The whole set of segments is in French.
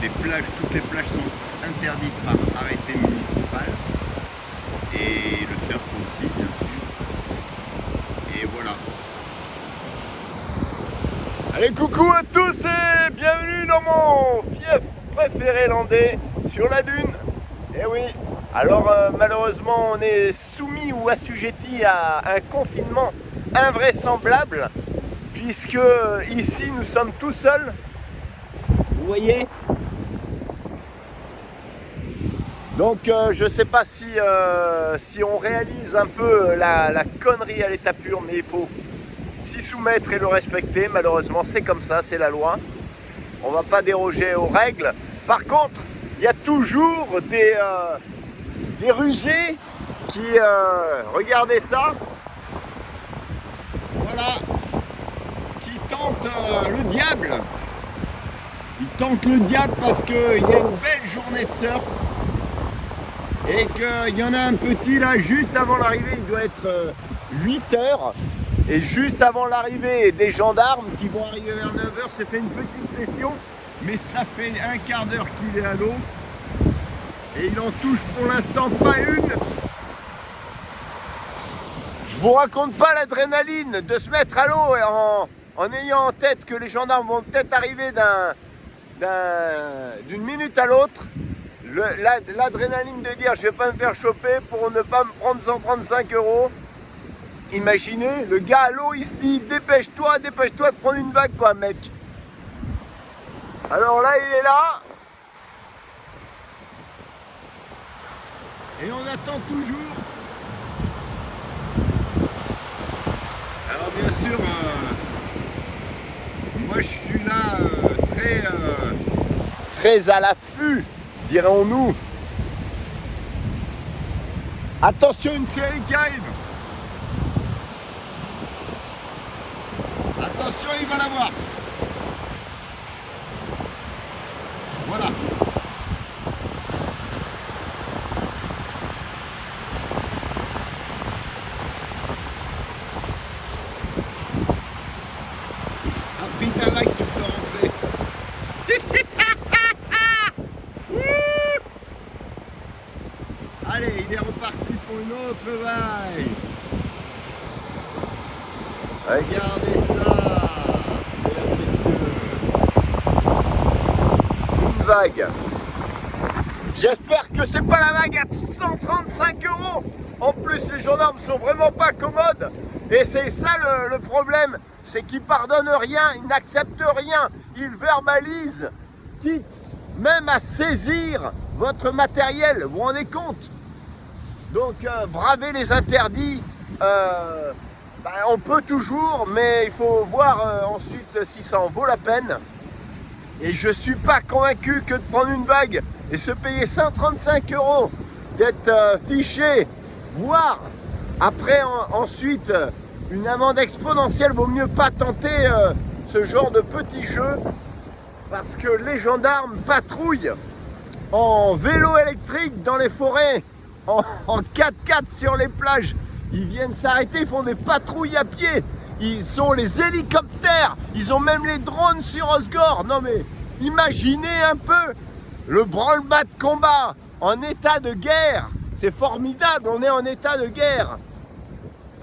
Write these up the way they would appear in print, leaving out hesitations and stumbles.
les plages, toutes les plages sont interdites par arrêté municipal. Et le surf aussi, bien sûr. Et voilà. Allez, coucou à tous et bienvenue dans mon fief préféré landais sur la dune. Et oui, alors malheureusement on est soumis ou assujetti à un confinement invraisemblable puisque ici nous sommes tout seuls. Vous voyez? Donc je sais pas si on réalise un peu la connerie à l'état pur, mais il faut s'y soumettre et le respecter. Malheureusement c'est comme ça, c'est la loi. On va pas déroger aux règles. Par contre, il y a toujours des rusés qui, regardez ça, Voilà. Qui tente le diable. Il tente le diable parce qu'il y a une belle journée de surf. Et qu'il y en a un petit là juste avant l'arrivée, il doit être 8 heures. Et juste avant l'arrivée des gendarmes qui vont arriver vers 9 heures, c'est fait une petite session. Mais ça fait un quart d'heure qu'il est à l'eau. Et il en touche pour l'instant pas une. je vous raconte pas l'adrénaline de se mettre à l'eau en ayant en tête que les gendarmes vont peut-être arriver d'une minute à l'autre. L'adrénaline de dire je vais pas me faire choper pour ne pas me prendre 135 €. Imaginez, le gars à l'eau il se dit dépêche-toi de prendre une vague quoi mec. Alors là il est là. Et on attend toujours. Alors bien sûr, moi je suis là Très à l'affût, dirons-nous. Attention, une série qui arrive. Attention, il va l'avoir. Voilà. Après ta vague, tu peux rentrer. Allez, il est reparti pour une autre vague. Regardez ça, mesdames, messieurs. Une vague. J'espère que c'est pas la vague à 135 €. En plus, les gendarmes sont vraiment pas commodes. Et c'est ça le problème, c'est qu'ils pardonnent rien, ils n'acceptent rien, ils verbalisent, quitte même à saisir votre matériel. Vous vous rendez compte? Donc, braver les interdits, on peut toujours, mais il faut voir ensuite si ça en vaut la peine. Et je suis pas convaincu que de prendre une vague et se payer 135 €, d'être fiché, voire après ensuite une amende exponentielle, vaut mieux pas tenter ce genre de petit jeu parce que les gendarmes patrouillent en vélo électrique dans les forêts, en 4x4 sur les plages. Ils viennent s'arrêter, ils font des patrouilles à pied. Ils ont les hélicoptères, ils ont même les drones sur Osgore. Non mais imaginez un peu le branle-bas de combat en état de guerre. C'est formidable, on est en état de guerre.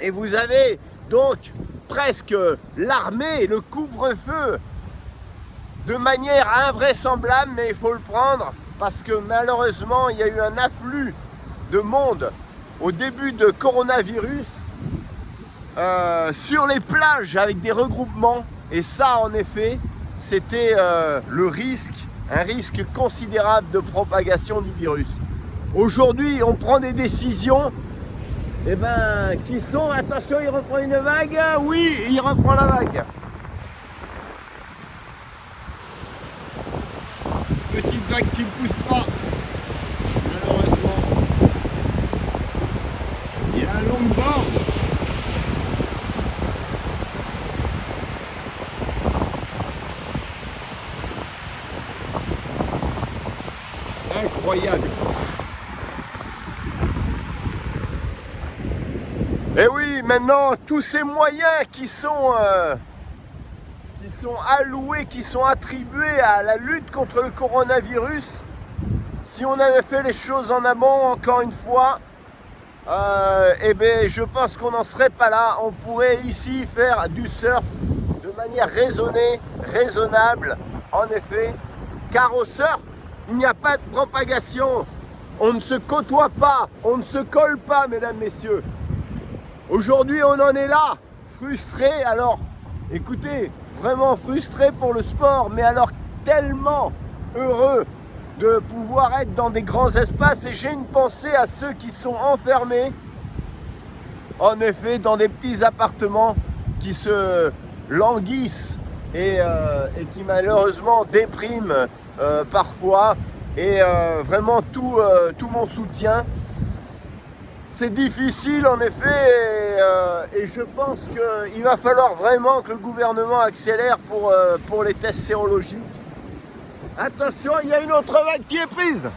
Et vous avez donc presque l'armée, le couvre-feu de manière invraisemblable, mais il faut le prendre parce que malheureusement il y a eu un afflux de monde au début de coronavirus sur les plages avec des regroupements. Et ça en effet c'était le risque, un risque considérable de propagation du virus. Aujourd'hui on prend des décisions qui sont, attention il reprend une vague, oui il reprend la vague. Petite vague qui ne pousse pas, malheureusement. Il y a un longboard. Incroyable. Et oui, maintenant tous ces moyens qui sont qui sont alloués, qui sont attribués à la lutte contre le coronavirus. Si on avait fait les choses en amont, encore une fois, eh bien, je pense qu'on n'en serait pas là. On pourrait ici faire du surf de manière raisonnée, raisonnable, en effet. Car au surf, il n'y a pas de propagation. On ne se côtoie pas, on ne se colle pas, mesdames, messieurs. Aujourd'hui, on en est là, frustré. Alors, écoutez, vraiment frustré pour le sport, mais alors tellement heureux de pouvoir être dans des grands espaces. Et j'ai une pensée à ceux qui sont enfermés, en effet, dans des petits appartements qui se languissent et qui malheureusement dépriment parfois. Et vraiment tout mon soutien. C'est difficile en effet et je pense qu'il va falloir vraiment que le gouvernement accélère pour les tests sérologiques. Attention, il y a une autre vague qui est prise.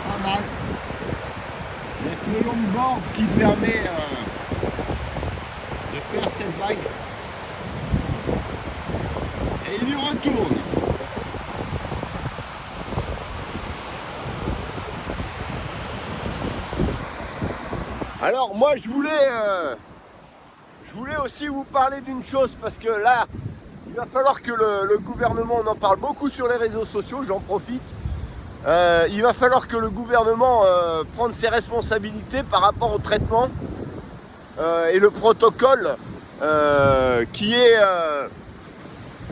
Pas mal. Il y a que le longboard qui permet de faire cette vague. Et il y retourne. Alors moi je voulais aussi vous parler d'une chose parce que là il va falloir que le gouvernement, on en parle beaucoup sur les réseaux sociaux, j'en profite. Il va falloir que le gouvernement prenne ses responsabilités par rapport au traitement et le protocole qui est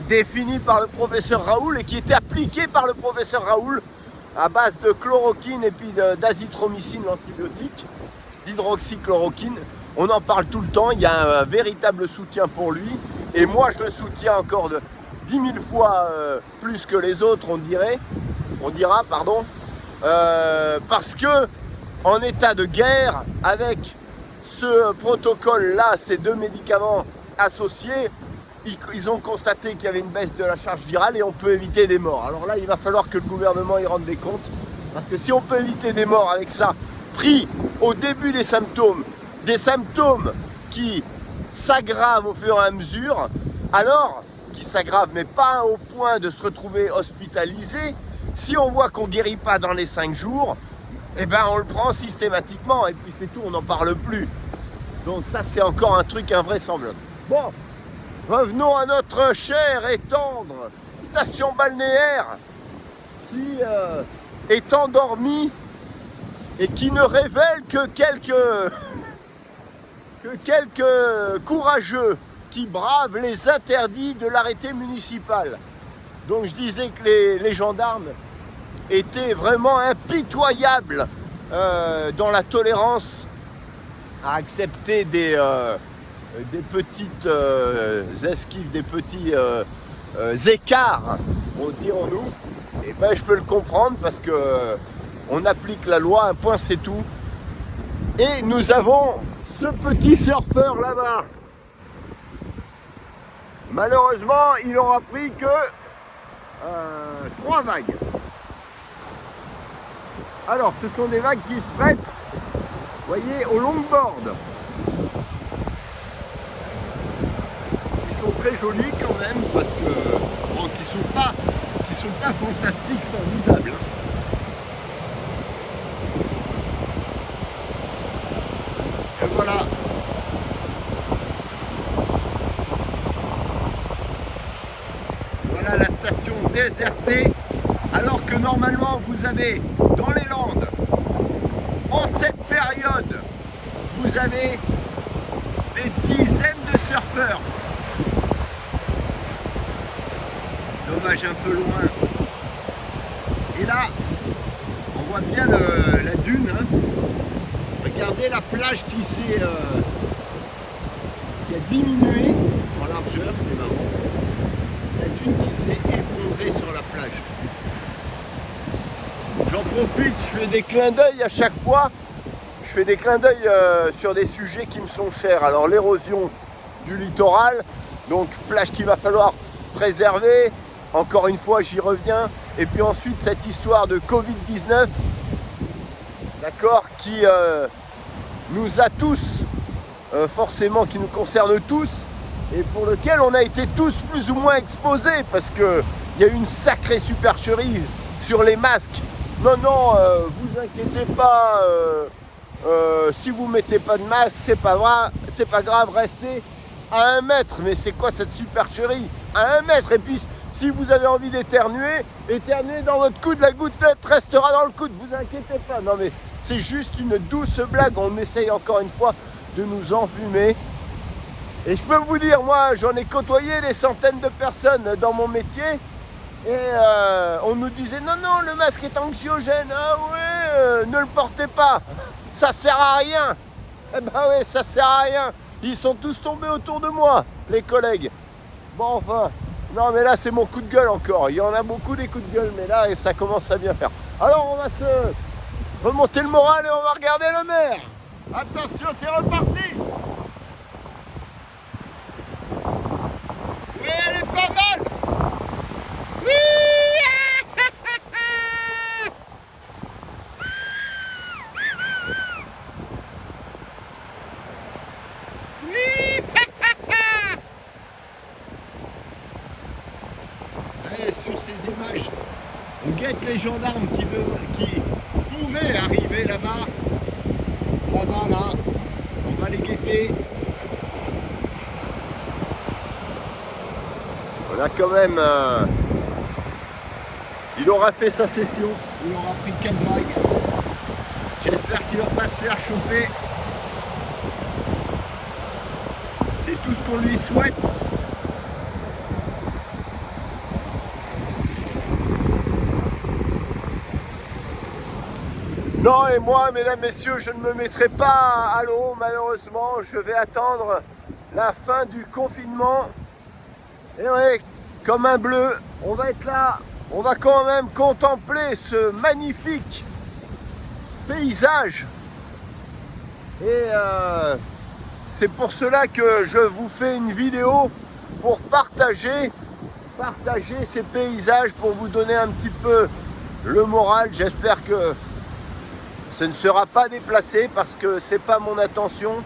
défini par le professeur Raoul et qui était appliqué par le professeur Raoul à base de chloroquine et puis d'azithromycine, l'antibiotique, d'hydroxychloroquine. On en parle tout le temps, il y a un véritable soutien pour lui et moi je le soutiens encore de 10 000 fois plus que les autres, on dira, parce que en état de guerre, avec ce protocole-là, ces deux médicaments associés, ils ont constaté qu'il y avait une baisse de la charge virale et on peut éviter des morts. Alors là, il va falloir que le gouvernement y rende des comptes, parce que si on peut éviter des morts avec ça, pris au début des symptômes qui s'aggravent au fur et à mesure, alors, qui s'aggravent, mais pas au point de se retrouver hospitalisé, si on voit qu'on ne guérit pas dans les 5 jours, eh ben on le prend systématiquement et puis c'est tout, on n'en parle plus. Donc ça c'est encore un truc invraisemblable. Bon, revenons à notre chère et tendre station balnéaire qui est endormie et qui ne révèle que quelques courageux qui bravent les interdits de l'arrêté municipal. Donc je disais que les gendarmes étaient vraiment impitoyables dans la tolérance à accepter des petites esquives, des petits écarts, dirons-nous. Et ben je peux le comprendre parce que on applique la loi, un point c'est tout. Et nous avons ce petit surfeur là-bas. Malheureusement, il n'aura pris que 3 vagues. Alors, ce sont des vagues qui se prêtent, vous voyez, au longboard. Qui sont très jolies quand même, parce que bon, qui sont pas fantastiques, formidables. Et voilà. Voilà la station désertée, alors que normalement vous avez dans les Landes, en cette période, vous avez des dizaines de surfeurs. Dommage, un peu loin. Et là, on voit bien la dune. Hein. Regardez la plage qui a diminué en largeur, c'est marrant. La dune qui s'est effondrée sur la plage. J'en profite, je fais des clins d'œil à chaque fois. Je fais des clins d'œil sur des sujets qui me sont chers. Alors l'érosion du littoral, donc plage qu'il va falloir préserver. Encore une fois, j'y reviens. Et puis ensuite cette histoire de Covid-19, d'accord, qui nous a tous, forcément qui nous concerne tous, et pour lequel on a été tous plus ou moins exposés, parce qu'il y a eu une sacrée supercherie sur les masques. Non, non, vous inquiétez pas, si vous mettez pas de masque, c'est pas grave, restez à 1 mètre. Mais c'est quoi cette supercherie? À 1 mètre. Et puis si vous avez envie d'éternuer, éternuez dans votre coude, la gouttelette restera dans le coude, vous inquiétez pas. Non mais c'est juste une douce blague, on essaye encore une fois de nous enfumer. Et je peux vous dire, moi j'en ai côtoyé des centaines de personnes dans mon métier. Et on nous disait non, non, le masque est anxiogène. Ah ouais, ne le portez pas, ça sert à rien. Eh ben ouais, ça sert à rien. Ils sont tous tombés autour de moi, les collègues. Bon, enfin, non mais là c'est mon coup de gueule encore. Il y en a beaucoup des coups de gueule, mais là ça commence à bien faire. Alors on va se remonter le moral et on va regarder la mer. Attention, c'est reparti. Oui, elle est pas mal. Oui. Oui. Allez, sur ces images, on guette les gendarmes qui pourraient arriver là-bas. Là-bas, là. On va les guetter. On a quand même... il aura fait sa session. Il aura pris 4 vagues. J'espère qu'il ne va pas se faire choper. C'est tout ce qu'on lui souhaite. Non, et moi, mesdames, messieurs, je ne me mettrai pas à l'eau, malheureusement. Je vais attendre la fin du confinement. Et ouais, comme un bleu, on va être là. On va quand même contempler ce magnifique paysage. Et c'est pour cela que je vous fais une vidéo pour partager ces paysages, pour vous donner un petit peu le moral. J'espère que ce ne sera pas déplacé parce que c'est pas mon intention.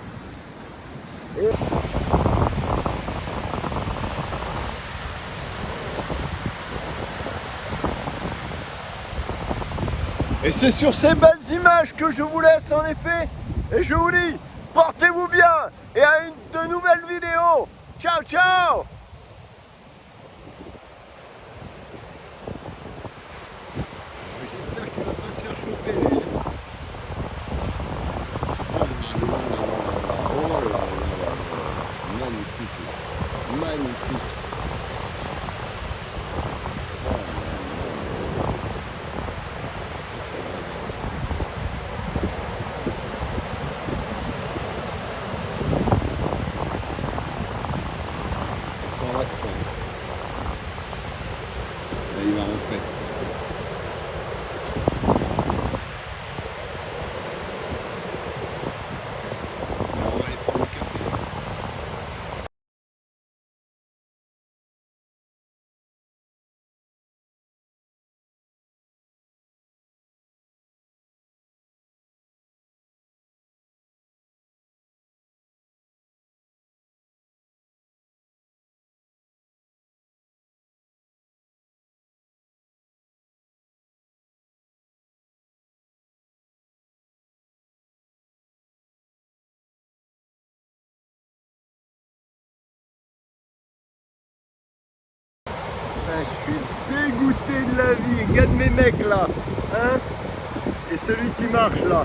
Et c'est sur ces belles images que je vous laisse en effet. Et je vous dis, portez-vous bien et à de nouvelles vidéos. Ciao, ciao. J'espère qu'il va pas se faire choper, lui. Oh là là là là. Magnifique. Magnifique. Là, il va rentrer. Alors, on va aller prendre le café. Je suis dégoûté de la vie. Regarde mes mecs là, hein, et celui qui marche là.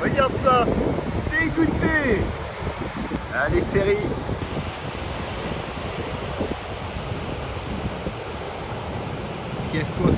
Regarde ça, dégoûté. Allez, série. Est-ce qu'il y a de quoi